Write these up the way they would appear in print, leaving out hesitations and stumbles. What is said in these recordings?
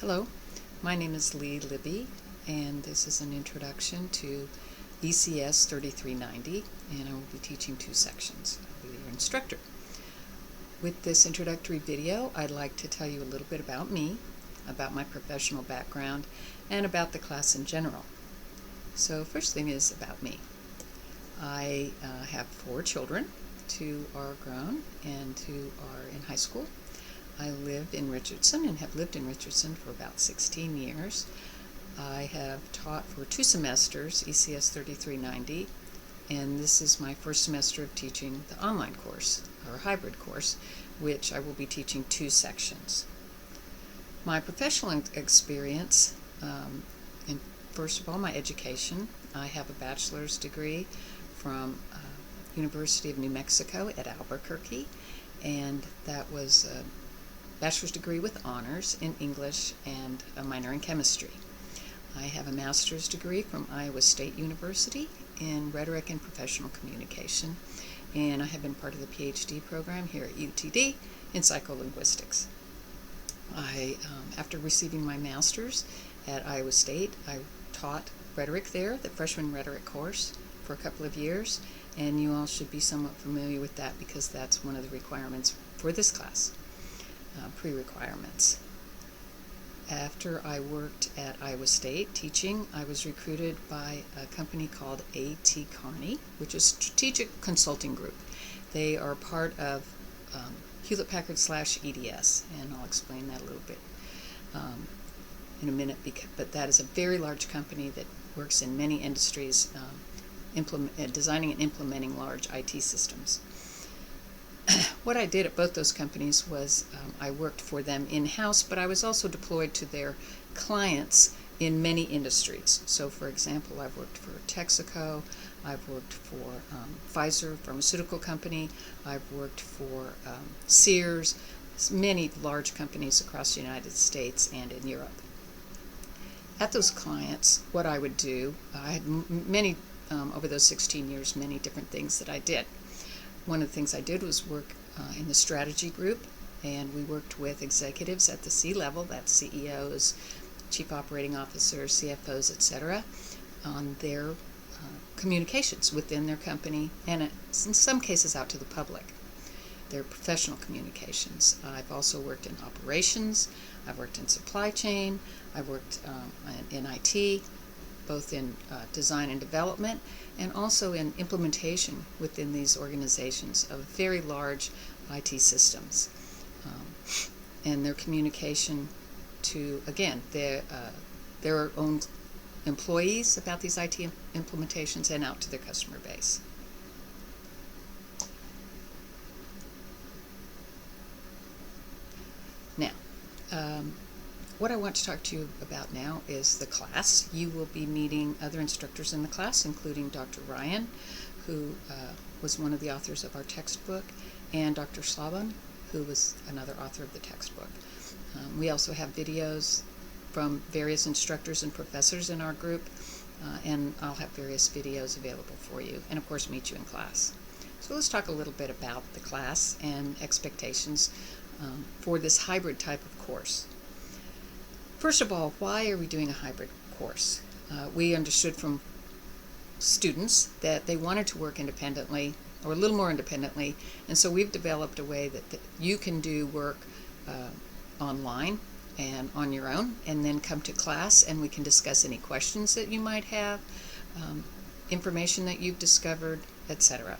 Hello, my name is Libby, and this is an introduction to ECS 3390, and I will be teaching two sections. I'll be your instructor. With this introductory video, I'd like to tell you a little bit about me, about my professional background, and about the class in general. So first thing is about me. I have 4 children. 2 are grown and 2 are in high school. I live in Richardson and have lived in Richardson for about 16 years. I have taught for 2 semesters, ECS 3390, and this is my first semester of teaching the online course, or hybrid course, which I will be teaching 2 sections. My professional experience, and first of all, my education. I have a bachelor's degree from University of New Mexico at Albuquerque, and that was a bachelor's degree with honors in English and a minor in chemistry. I have a master's degree from Iowa State University in rhetoric and professional communication, and I have been part of the PhD program here at UTD in psycholinguistics. After receiving my master's at Iowa State, I taught rhetoric there, the freshman rhetoric course, for a couple of years, and you all should be somewhat familiar with that because that's one of the requirements for this class. Pre-requirements. After I worked at Iowa State teaching, I was recruited by a company called A.T. Kearney, which is a strategic consulting group. They are part of Hewlett-Packard/EDS, and I'll explain that a little bit in a minute, but that is a very large company that works in many industries, designing and implementing large IT systems. What I did at both those companies was I worked for them in-house, but I was also deployed to their clients in many industries. So, for example, I've worked for Texaco, I've worked for Pfizer pharmaceutical company, I've worked for Sears, many large companies across the United States and in Europe. At those clients, what I would do, I had many, over those 16 years, many different things that I did. One of the things I did was work in the strategy group, and we worked with executives at the C-level, that's CEOs, chief operating officers, CFOs, etc., on their communications within their company, and in some cases out to the public, their professional communications. I've also worked in operations, I've worked in supply chain, I've worked in IT, both in design and development, and also in implementation within these organizations of very large IT systems, and their communication to, again, their own employees about these IT implementations and out to their customer base. Now, what I want to talk to you about now is the class. You will be meeting other instructors in the class, including Dr. Ryan, who was one of the authors of our textbook, and Dr. Slaban, who was another author of the textbook. We also have videos from various instructors and professors in our group, and I'll have various videos available for you, and of course meet you in class. So let's talk a little bit about the class and expectations for this hybrid type of course. First of all, why are we doing a hybrid course? We understood from students that they wanted to work independently, or a little more independently, and so we've developed a way that you can do work online and on your own, and then come to class and we can discuss any questions that you might have, information that you've discovered, etc.,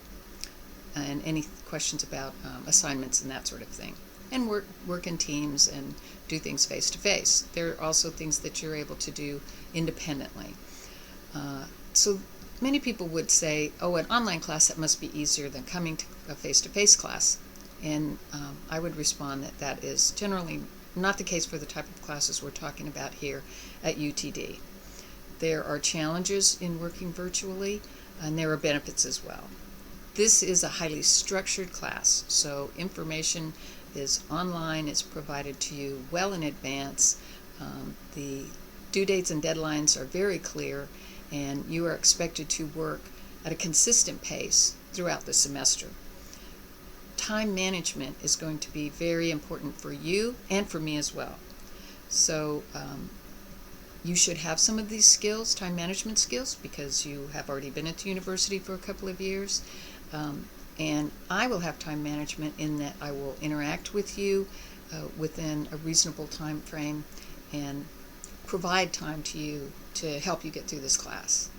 and any questions about assignments and that sort of thing. And work in teams and do things face-to-face. There are also things that you're able to do independently. So many people would say, oh, an online class, that must be easier than coming to a face-to-face class. And I would respond that that is generally not the case for the type of classes we're talking about here at UTD. There are challenges in working virtually, and there are benefits as well. This is a highly structured class, so information is online, it's provided to you well in advance. The due dates and deadlines are very clear, and you are expected to work at a consistent pace throughout the semester. Time management is going to be very important for you and for me as well. So you should have some of these skills, time management skills, because you have already been at the university for a couple of years. And I will have time management in that I will interact with you within a reasonable time frame and provide time to you to help you get through this class.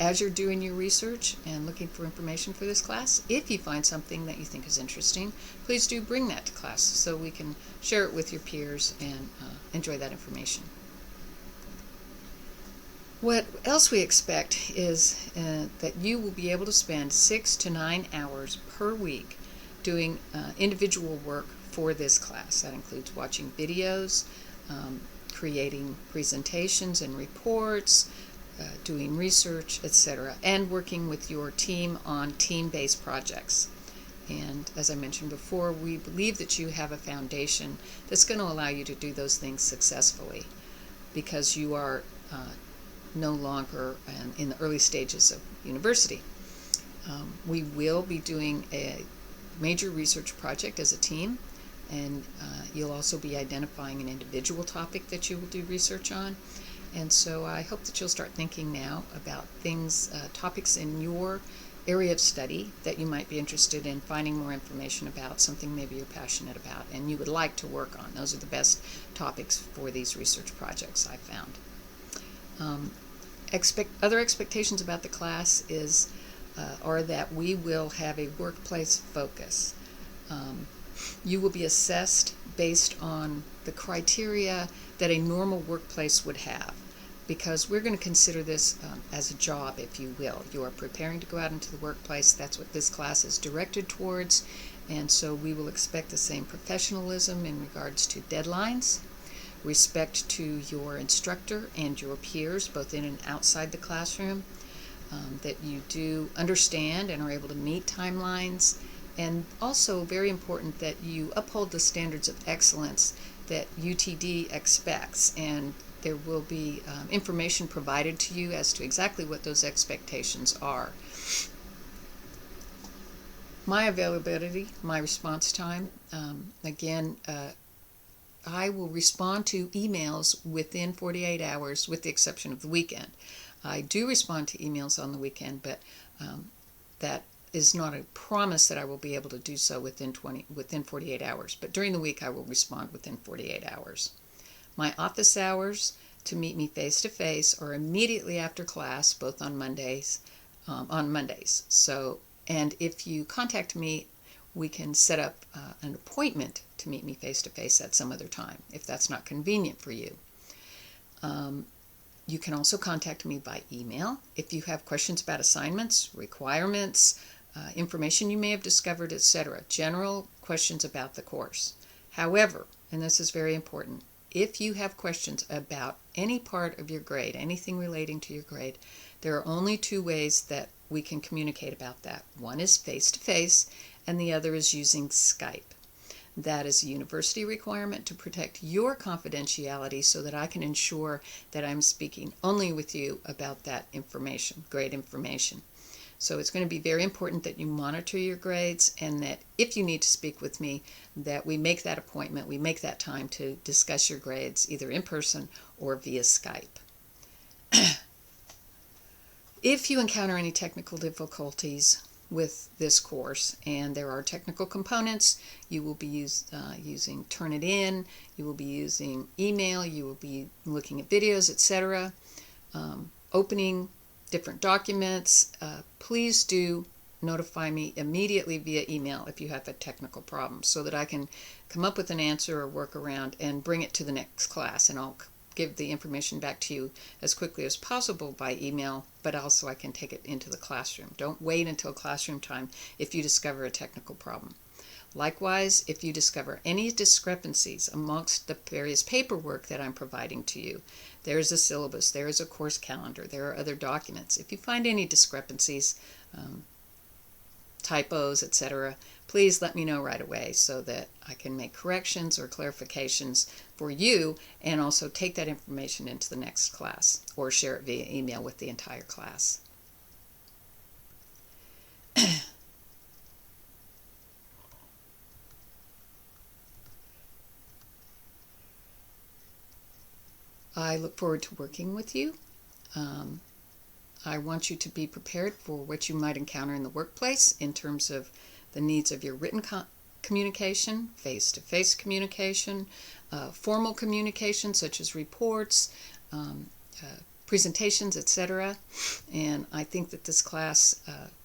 As you're doing your research and looking for information for this class, if you find something that you think is interesting, please do bring that to class so we can share it with your peers and enjoy that information. What else we expect is that you will be able to spend 6 to 9 hours per week doing individual work for this class. That includes watching videos, creating presentations and reports, doing research, etc., and working with your team on team-based projects. And as I mentioned before, we believe that you have a foundation that's going to allow you to do those things successfully because you are no longer in the early stages of university. We will be doing a major research project as a team, and you'll also be identifying an individual topic that you will do research on. And so I hope that you'll start thinking now about things, topics in your area of study that you might be interested in finding more information about, something maybe you're passionate about and you would like to work on. Those are the best topics for these research projects I've found. Other expectations about the class are that we will have a workplace focus. You will be assessed based on the criteria that a normal workplace would have, because we're going to consider this as a job, if you will. You are preparing to go out into the workplace. That's what this class is directed towards, and so we will expect the same professionalism in regards to deadlines, respect to your instructor and your peers, both in and outside the classroom, that you do understand and are able to meet timelines, and also very important that you uphold the standards of excellence that UTD expects, and there will be information provided to you as to exactly what those expectations are. My availability, my response time, again, I will respond to emails within 48 hours with the exception of the weekend. I do respond to emails on the weekend, but that is not a promise that I will be able to do so within 48 hours. But during the week, I will respond within 48 hours. My office hours to meet me face-to-face are immediately after class, both on Mondays. So, and if you contact me, we can set up an appointment to meet me face-to-face at some other time, if that's not convenient for you. You can also contact me by email if you have questions about assignments, requirements, information you may have discovered, etc. General questions about the course. However, and this is very important, if you have questions about any part of your grade, anything relating to your grade, there are only two ways that we can communicate about that. One is face-to-face, and the other is using Skype. That is a university requirement to protect your confidentiality so that I can ensure that I'm speaking only with you about that information, grade information. So it's going to be very important that you monitor your grades, and that if you need to speak with me, that we make that appointment, we make that time to discuss your grades either in person or via Skype. If you encounter any technical difficulties with this course, and there are technical components, you will be using Turnitin, you will be using email, you will be looking at videos, etc., opening different documents, please do notify me immediately via email if you have a technical problem so that I can come up with an answer or work around and bring it to the next class, and I'll give the information back to you as quickly as possible by email, but also I can take it into the classroom. Don't wait until classroom time if you discover a technical problem. Likewise, if you discover any discrepancies amongst the various paperwork that I'm providing to you, there's a syllabus, there is a course calendar, there are other documents. If you find any discrepancies, typos, etc., please let me know right away so that I can make corrections or clarifications for you and also take that information into the next class or share it via email with the entire class. I look forward to working with you. I want you to be prepared for what you might encounter in the workplace in terms of the needs of your written communication, face-to-face communication, formal communication such as reports, presentations, etc. And I think that this class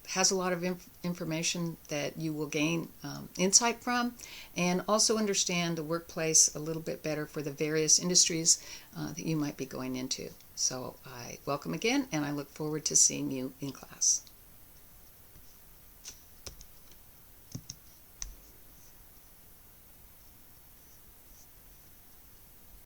has a lot of information that you will gain insight from, and also understand the workplace a little bit better for the various industries that you might be going into. So I welcome again, and I look forward to seeing you in class.